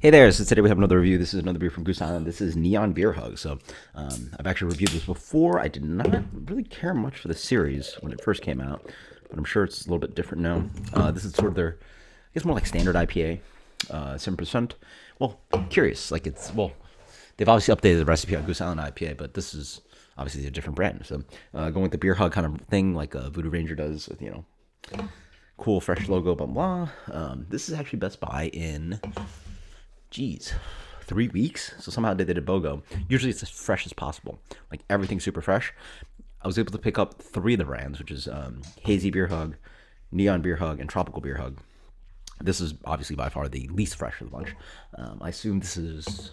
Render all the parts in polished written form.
Hey there, so today we have another review. This is another beer from Goose Island. This is Neon Beer Hug. I've actually reviewed this before. I did not really care much for the series when it first came out, but I'm sure it's a little bit different now. This is sort of their, I guess, more like standard IPA, 7%. Well, curious. They've obviously updated the recipe on Goose Island IPA, but this is obviously a different brand. Going with the Beer Hug kind of thing, like Voodoo Ranger does with, cool, fresh logo, blah, blah. This is actually Best Buy in, 3 weeks. So somehow they did a BOGO. Usually it's as fresh as possible. Like everything's super fresh. I was able to pick up three of the brands, which is Hazy Beer Hug, Neon Beer Hug, and Tropical Beer Hug. This is obviously by far the least fresh of the bunch. I assume this is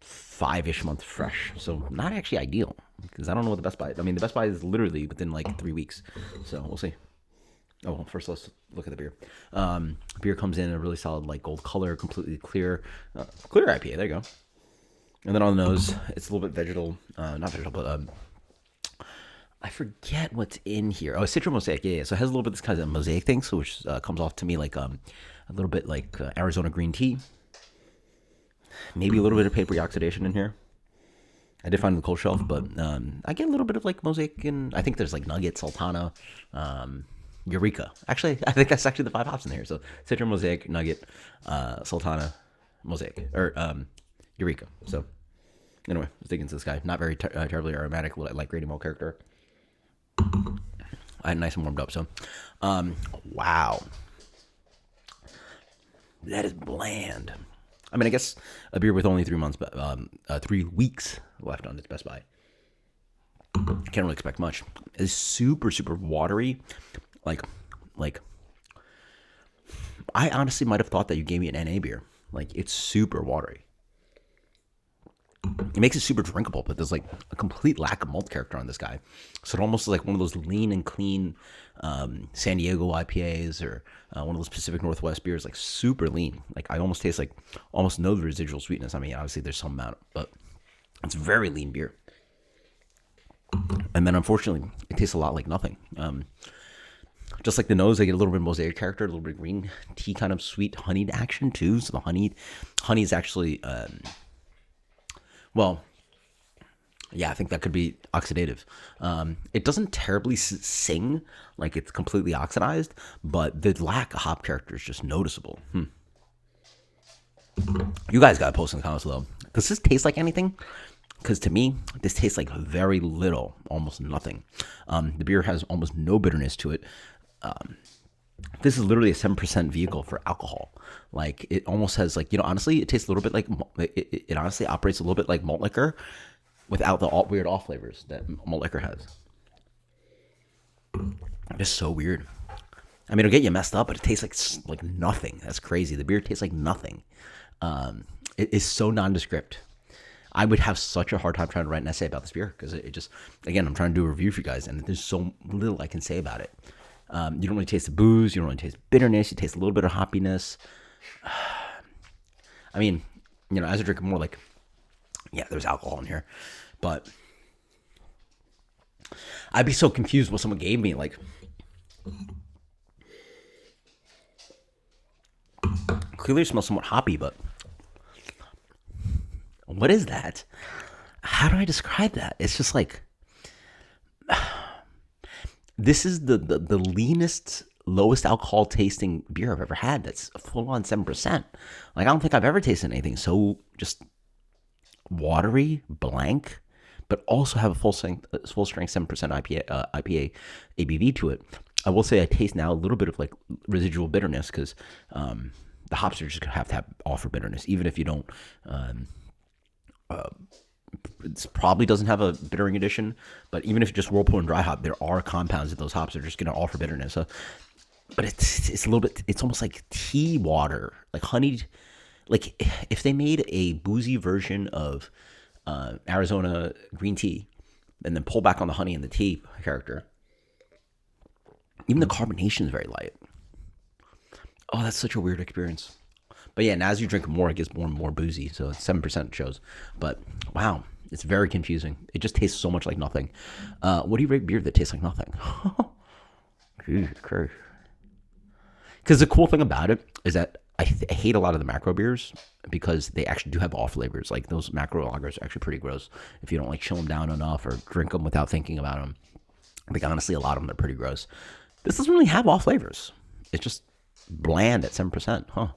5-ish months fresh. So not actually ideal because I don't know what the Best Buy. I mean, the Best Buy is literally within like 3 weeks. So we'll see. Oh, well, first let's look at the beer. Beer comes in a really solid like gold color, completely clear, clear IPA. There you go. And then on the nose, it's a little bit vegetal, not vegetal, but I forget what's in here. Oh, Citra Mosaic. Yeah. So it has a little bit of this kind of mosaic thing, so which comes off to me like a little bit like Arizona green tea. Maybe a little bit of papery oxidation in here. I did find it in the cold shelf, but I get a little bit of like mosaic, and I think there's like nugget, sultana. Eureka. Actually, I think that's actually the 5 hops in here. So Citra, Mosaic, Nugget, Sultana, Mosaic, or Eureka. So anyway, let's dig into this guy. Not very terribly aromatic, like Grady Mole character. I had nice and warmed up. So, wow, that is bland. I mean, I guess a beer with only 3 months, but 3 weeks left on its Best Buy. Can't really expect much. It's super, super watery. Like, I honestly might have thought that you gave me an NA beer. Like, it's super watery. It makes it super drinkable, but there's like a complete lack of malt character on this guy. So it almost is like one of those lean and clean San Diego IPAs or one of those Pacific Northwest beers, like super lean. Like I almost taste like almost no residual sweetness. I mean, obviously there's some amount, but it's very lean beer. And then unfortunately, it tastes a lot like nothing. Just like the nose, I get a little bit of mosaic character, a little bit of green tea kind of sweet honeyed action too. So the honey is actually, yeah, I think that could be oxidative. It doesn't terribly sing like it's completely oxidized, but the lack of hop character is just noticeable. You guys got to post in the comments below. Does this taste like anything? Because to me, this tastes like very little, almost nothing. The beer has almost no bitterness to it. This is literally a 7% vehicle for alcohol. Like it almost has like, honestly, it tastes a little bit like, it honestly operates a little bit like malt liquor without the weird off flavors that malt liquor has. It's so weird. I mean, it'll get you messed up, but it tastes like nothing. That's crazy. The beer tastes like nothing. It is so nondescript. I would have such a hard time trying to write an essay about this beer because it just, again, I'm trying to do a review for you guys, and there's so little I can say about it. You don't really taste the booze. You don't really taste bitterness. You taste a little bit of hoppiness. I mean, as I drink more, like, yeah, there's alcohol in here, but I'd be so confused what someone gave me. Like, clearly it smells somewhat hoppy, but what is that? How do I describe that? It's just like, this is the leanest, lowest alcohol tasting beer I've ever had. That's full on 7%. Like, I don't think I've ever tasted anything so just watery, blank, but also have a full strength 7% IPA ABV to it. I will say I taste now a little bit of like residual bitterness because the hops are just gonna have to offer bitterness, even if you don't. It probably doesn't have a bittering addition, but even if you just whirlpool and dry hop, there are compounds that those hops are just going to offer bitterness. So, but it's a little bit, it's almost like tea water, like honeyed. Like if they made a boozy version of Arizona green tea and then pull back on the honey and the tea character, even the carbonation is very light. Oh, that's such a weird experience. But yeah, and as you drink more, it gets more and more boozy. So it's 7% shows. But wow, it's very confusing. It just tastes so much like nothing. What do you rate beer that tastes like nothing? Jesus Christ. Because the cool thing about it is that I hate a lot of the macro beers because they actually do have off flavors. Like those macro lagers are actually pretty gross if you don't like chill them down enough or drink them without thinking about them. Like honestly, a lot of them are pretty gross. This doesn't really have off flavors. It's just bland at 7%. Huh.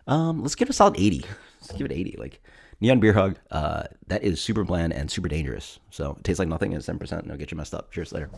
Let's give it a solid 80. Let's give it 80. Like Neon Beer Hug, that is super bland and super dangerous. So it tastes like nothing and 7%. And it'll get you messed up. Cheers later.